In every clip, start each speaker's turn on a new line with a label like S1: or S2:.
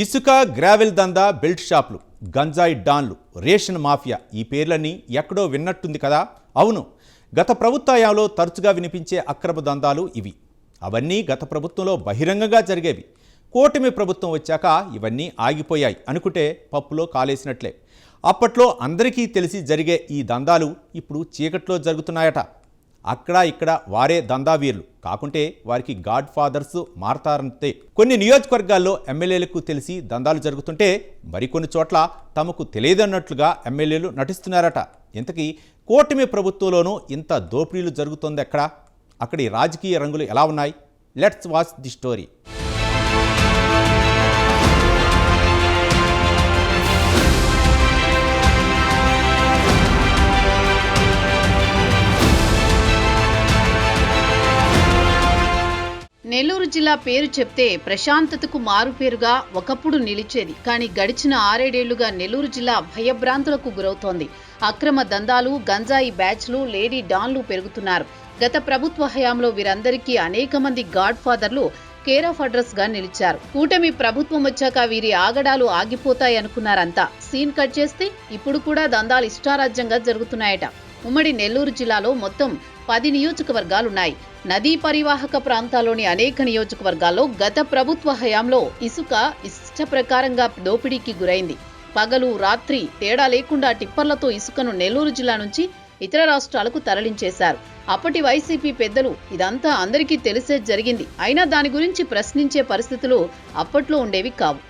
S1: ఇసుక, గ్రావెల్ దందా, బెల్ట్ షాపులు, గంజాయి డాన్లు, రేషన్ మాఫియా ఈ పేర్లన్నీ ఎక్కడో విన్నట్టుంది కదా. అవును, గత ప్రభుత్వాయంలో తరచుగా వినిపించే అక్రమ దందాలు ఇవి. అవన్నీ గత ప్రభుత్వంలో బహిరంగంగా జరిగేవి. కూటమి ప్రభుత్వం వచ్చాక ఇవన్నీ ఆగిపోయాయి అనుకుంటే పప్పులో కాలేసినట్లే. అప్పట్లో అందరికీ తెలిసి జరిగే ఈ దందాలు ఇప్పుడు చీకట్లో జరుగుతున్నాయట. అక్కడ ఇక్కడ వారే దందావీర్లు కాకుంటే వారికి గాడ్ ఫాదర్స్ మారతారంతే. కొన్ని నియోజకవర్గాల్లో ఎమ్మెల్యేలకు తెలిసి దందాలు జరుగుతుంటే మరికొన్ని చోట్ల తమకు తెలియదన్నట్లుగా ఎమ్మెల్యేలు నటిస్తున్నారట. ఇంతకీ కూటమి ప్రభుత్వంలోనూ ఇంత దోపిడీలు జరుగుతోంది ఎక్కడ? అక్కడి రాజకీయ రంగులు ఎలా ఉన్నాయి? Let's watch the story.
S2: Nellore జిల్లా పేరు చెప్తే ప్రశాంతతకు మారుపేరుగా ఒకప్పుడు నిలిచేది. కానీ గడిచిన 6-7 ఏళ్లుగా నెల్లూరు జిల్లా భయభ్రాంతులకు గురవుతోంది. అక్రమ దందాలు, గంజాయి బ్యాచ్లు, లేడీ డాన్లు పెరుగుతున్నారు. గత ప్రభుత్వ హయాంలో వీరందరికీ అనేక మంది గాడ్ ఫాదర్లు కేర్ ఆఫ్ అడ్రస్ గా నిలిచారు. కూటమి ప్రభుత్వం వచ్చాక వీరి ఆగడాలు ఆగిపోతాయనుకున్నారంతా. సీన్ కట్ చేస్తే ఇప్పుడు కూడా దందాలు ఇష్టారాజ్యంగా జరుగుతున్నాయట. ఉమ్మడి నెల్లూరు జిల్లాలో మొత్తం 10 నియోజకవర్గాలున్నాయి. నదీ పరివాహక ప్రాంతాల్లోని అనేక నియోజకవర్గాల్లో గత ప్రభుత్వ హయాంలో ఇసుక ఇష్ట ప్రకారంగా దోపిడీకి గురైంది. పగలు రాత్రి తేడా లేకుండా టిప్పర్లతో ఇసుకను నెల్లూరు జిల్లా నుంచి ఇతర రాష్ట్రాలకు తరలించేశారు. అప్పటి వైసీపీ పెద్దలు ఇదంతా అందరికీ తెలిసే జరిగింది. అయినా దాని గురించి ప్రశ్నించే పరిస్థితులు అప్పట్లో ఉండేవి కావు.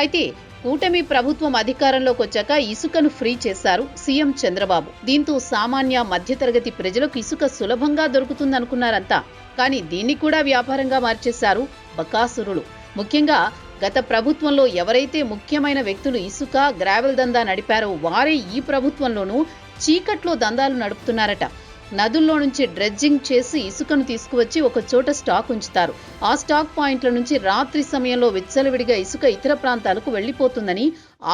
S2: అయితే కూటమి ప్రభుత్వం అధికారంలోకి వచ్చాక ఇసుకను ఫ్రీ చేశారు సీఎం చంద్రబాబు. దీంతో సామాన్య మధ్యతరగతి ప్రజలకు ఇసుక సులభంగా దొరుకుతుందనుకున్నారంతా. కానీ దీన్ని కూడా వ్యాపారంగా మార్చేశారు బకాసురులు. ముఖ్యంగా గత ప్రభుత్వంలో ఎవరైతే ముఖ్యమైన వ్యక్తులు ఇసుక, గ్రావెల్ దందా నడిపారో వారే ఈ ప్రభుత్వంలోనూ చీకట్లో దందాలు నడుపుతున్నారట. నదుల్లో నుంచి డ్రెడ్జింగ్ చేసి ఇసుకను తీసుకువచ్చి ఒక చోట స్టాక్ ఉంచుతారు. ఆ స్టాక్ పాయింట్ల నుంచి రాత్రి సమయంలో విచ్చలవిడిగా ఇసుక ఇతర ప్రాంతాలకు వెళ్లిపోతుందని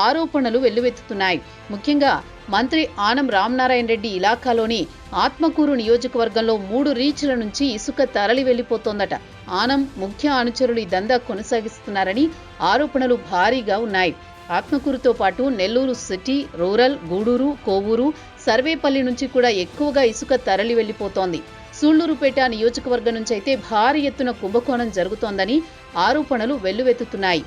S2: ఆరోపణలు వెల్లువెత్తుతున్నాయి. ముఖ్యంగా మంత్రి ఆనం రామనారాయణ రెడ్డి ఇలాకాలోని ఆత్మకూరు నియోజకవర్గంలో 3 రీచ్ల నుంచి ఇసుక తరలి వెళ్లిపోతోందట. ఆనం ముఖ్య అనుచరులు ఈ దందా కొనసాగిస్తున్నారని ఆరోపణలు భారీగా ఉన్నాయి. ఆత్మకూరుతో పాటు నెల్లూరు సిటీ, రూరల్, గూడూరు, కోవూరు, సర్వేపల్లి నుంచి కూడా ఎక్కువగా ఇసుక తరలి వెళ్లిపోతోంది. సూళ్లూరుపేట నియోజకవర్గం నుంచి అయితే భారీ ఎత్తున కుంభకోణం జరుగుతోందని ఆరోపణలు వెల్లువెత్తుతున్నాయి.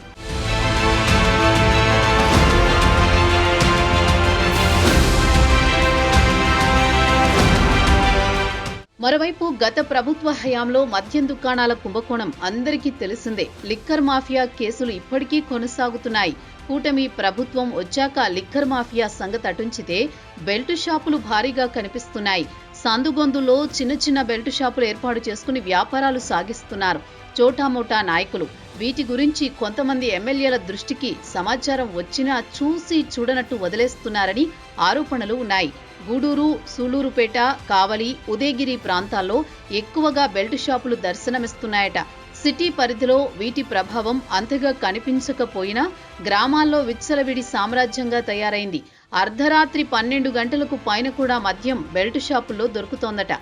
S2: మరోవైపు గత ప్రభుత్వ హయాంలో మద్యం దుకాణాల కుంభకోణం అందరికీ తెలిసిందే. లిక్కర్ మాఫియా కేసులు ఇప్పటికీ కొనసాగుతున్నాయి. కూటమి ప్రభుత్వం వచ్చాక లిక్కర్ మాఫియా సంగతి అటుంచితే బెల్ట్ షాపులు భారీగా కనిపిస్తున్నాయి. సందుగొందులో చిన్న చిన్న బెల్ట్ షాపులు ఏర్పాటు చేసుకుని వ్యాపారాలు సాగిస్తున్నారు చోటామోటా నాయకులు. వీటి గురించి కొంతమంది ఎమ్మెల్యేల దృష్టికి సమాచారం వచ్చినా చూసి చూడనట్టు వదిలేస్తున్నారని ఆరోపణలు ఉన్నాయి. గూడూరు, సూళ్లూరుపేట, కావలి, ఉదయగిరి ప్రాంతాల్లో ఎక్కువగా బెల్ట్ షాపులు దర్శనమిస్తున్నాయట. సిటీ పరిధిలో వీటి ప్రభావం అంతగా కనిపించకపోయినా గ్రామాల్లో విచ్చలవిడి సామ్రాజ్యంగా తయారైంది. అర్ధరాత్రి 12 గంటలకు పైన కూడా మద్యం బెల్ట్ షాపుల్లో దొరుకుతోందట.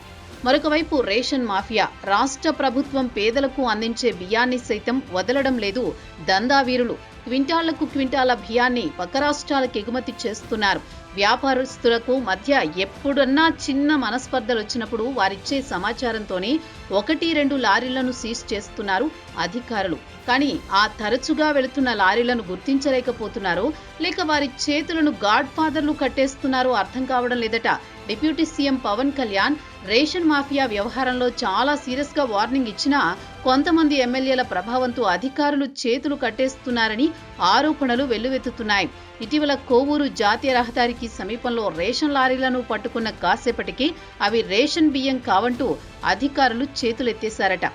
S2: మరొకవైపు రేషన్ మాఫియా. రాష్ట్ర ప్రభుత్వం పేదలకు అందించే బియ్యాన్ని సైతం వదలడం లేదు దందావీరులు. క్వింటాళ్లకు క్వింటాల బియ్యాన్ని పక్క రాష్ట్రాలకు ఎగుమతి చేస్తున్నారు. వ్యాపారస్తులకు మధ్య ఎప్పుడన్నా చిన్న మనస్పర్ధలు వచ్చినప్పుడు వారిచ్చే సమాచారంతోనే 1-2 లారీలను సీజ్ చేస్తున్నారు అధికారులు. కానీ ఆ తరచుగా వెళుతున్న లారీలను గుర్తించలేకపోతున్నారో లేక వారి చేతులను గాడ్ ఫాదర్లు కట్టేస్తున్నారో అర్థం కావడం లేదట. Deputy CM Pawan Kalyan ration mafia వ్యవహారంలో చాలా సీరియస్ గా వార్నింగ్ ఇచ్చినా కొంతమంది ఎమ్మెల్యేల ప్రభావంతో అధికారులు చేతులు కట్టేస్తున్నారని ఆరోపణలు వెల్లువెత్తుతున్నాయి. ఇటీవల కోవూరు జాతీయ రహదారికి సమీపంలో రేషన్ లారీలను పట్టుకున్న కాసేపటికి అవి రేషన్ బియ్యం కావంటూ అధికారులు చేతులెత్తేశారట.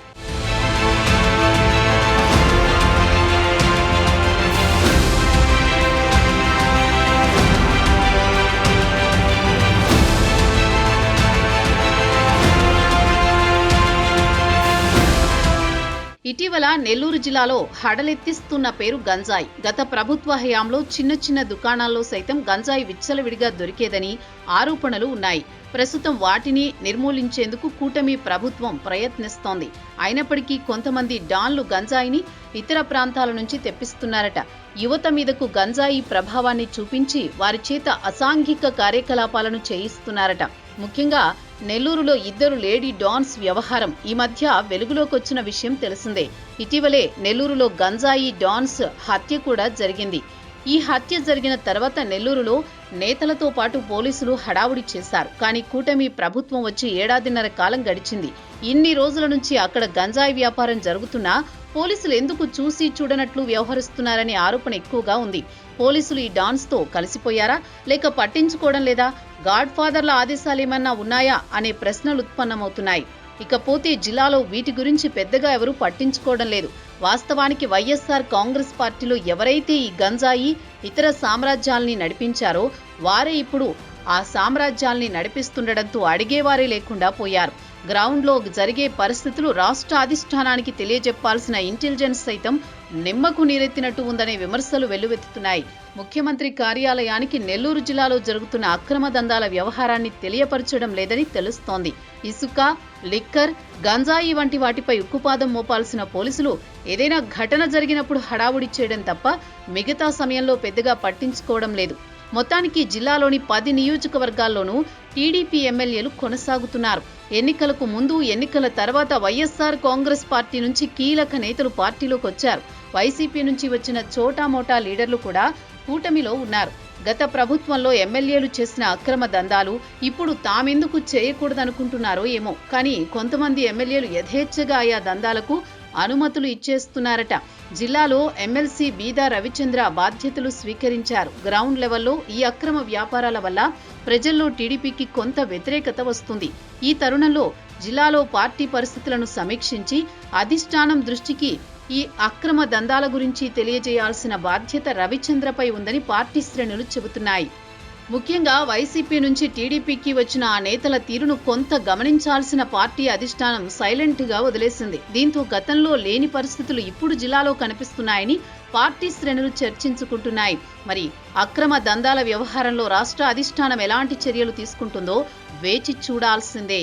S2: ఇటీవల నెల్లూరు జిల్లాలో హడలెత్తిస్తున్న పేరు గంజాయి. గత ప్రభుత్వ హయాంలో చిన్న చిన్న దుకాణాల్లో సైతం గంజాయి విచ్చలవిడిగా దొరికేదని ఆరోపణలు ఉన్నాయి. ప్రస్తుతం వాటిని నిర్మూలించేందుకు కూటమి ప్రభుత్వం ప్రయత్నిస్తోంది. అయినప్పటికీ కొంతమంది డాన్లు గంజాయిని ఇతర ప్రాంతాల నుంచి తెప్పిస్తున్నారట. యువత మీదకు గంజాయి ప్రభావాన్ని చూపించి వారి చేత అసాంఘిక కార్యకలాపాలను చేయిస్తున్నారట. ముఖ్యంగా నెల్లూరులో 2 లేడీ డాన్స్ వ్యవహారం ఈ మధ్య వెలుగులోకొచ్చిన విషయం తెలిసిందే. ఇటీవలే నెల్లూరులో గంజాయి డాన్స్ హత్య కూడా జరిగింది. ఈ హత్య జరిగిన తర్వాత నెల్లూరులో నేతలతో పాటు పోలీసులు హడావుడి చేశారు. కానీ కూటమి ప్రభుత్వం వచ్చి 1.5 కాలం గడిచింది. ఇన్ని రోజుల నుంచి అక్కడ గంజాయి వ్యాపారం జరుగుతున్నా పోలీసులు ఎందుకు చూసి చూడనట్లు వ్యవహరిస్తున్నారనే ఆరోపణ ఎక్కువగా ఉంది. పోలీసులు ఈ డాన్స్తో కలిసిపోయారా, లేక పట్టించుకోవడం లేదా, గాడ్ ఫాదర్ల ఆదేశాలేమన్నా ఉన్నాయా అనే ప్రశ్నలు ఉత్పన్నమవుతున్నాయి. ఇకపోతే జిల్లాలో వీటి గురించి పెద్దగా ఎవరూ పట్టించుకోవడం లేదు. వాస్తవానికి వైఎస్ఆర్ కాంగ్రెస్ పార్టీలో ఎవరైతే ఈ గంజాయి ఇతర సామ్రాజ్యాల్ని నడిపించారో వారే ఇప్పుడు ఆ సామ్రాజ్యాల్ని నడిపిస్తుండటంతో అడిగేవారే లేకుండా పోయారు. గ్రౌండ్లో జరిగే పరిస్థితులు రాష్ట్ర అధిష్టానానికి తెలియజెప్పాల్సిన ఇంటెలిజెన్స్ సైతం నిమ్మకు నీరెత్తినట్టు ఉందనే విమర్శలు వెల్లువెత్తుతున్నాయి. ముఖ్యమంత్రి కార్యాలయానికి నెల్లూరు జిల్లాలో జరుగుతున్న అక్రమ దందాల వ్యవహారాన్ని తెలియపరచడం లేదని తెలుస్తోంది. ఇసుక, లిక్కర్, గంజాయి వంటి వాటిపై ఉక్కుపాదం మోపాల్సిన పోలీసులు ఏదైనా ఘటన జరిగినప్పుడు హడావుడి చేయడం తప్ప మిగతా సమయంలో పెద్దగా పట్టించుకోవడం లేదు. మొత్తానికి జిల్లాలోని 10 నియోజకవర్గాల్లోనూ టీడీపీ ఎమ్మెల్యేలు కొనసాగుతున్నారు. ఎన్నికలకు ముందు, ఎన్నికల తర్వాత వైఎస్ఆర్ కాంగ్రెస్ పార్టీ నుంచి కీలక నేతలు పార్టీలోకి వచ్చారు. వైసీపీ నుంచి వచ్చిన చోటామోటా లీడర్లు కూడా కూటమిలో ఉన్నారు. గత ప్రభుత్వంలో ఎమ్మెల్యేలు చేసిన అక్రమ దందాలు ఇప్పుడు తామెందుకు చేయకూడదనుకుంటున్నారో ఏమో, కానీ కొంతమంది ఎమ్మెల్యేలు యథేచ్ఛగా ఆయా దందాలకు అనుమతులు ఇచ్చేస్తున్నారట. జిల్లాలో ఎమ్మెల్సీ బీదా రవిచంద్ర బాధ్యతలు స్వీకరించారు. గ్రౌండ్ లెవెల్లో ఈ అక్రమ వ్యాపారాల వల్ల ప్రజల్లో టీడీపీకి కొంత వ్యతిరేకత వస్తుంది. ఈ తరుణంలో జిల్లాలో పార్టీ పరిస్థితులను సమీక్షించి అధిష్టానం దృష్టికి ఈ అక్రమ దందాల గురించి తెలియజేయాల్సిన బాధ్యత రవిచంద్రపై ఉందని పార్టీ శ్రేణులు చెబుతున్నాయి. ముఖ్యంగా వైసీపీ నుంచి టీడీపీకి వచ్చిన ఆ నేతల తీరును కొంత గమనించాల్సిన పార్టీ అధిష్టానం సైలెంట్గా వదిలేసింది. దీంతో గతంలో లేని పరిస్థితులు ఇప్పుడు జిల్లాలో కనిపిస్తున్నాయని పార్టీ శ్రేణులు చర్చించుకుంటున్నాయి. మరి అక్రమ దందాల వ్యవహారంలో రాష్ట్ర అధిష్టానం ఎలాంటి చర్యలు తీసుకుంటుందో వేచి చూడాల్సిందే.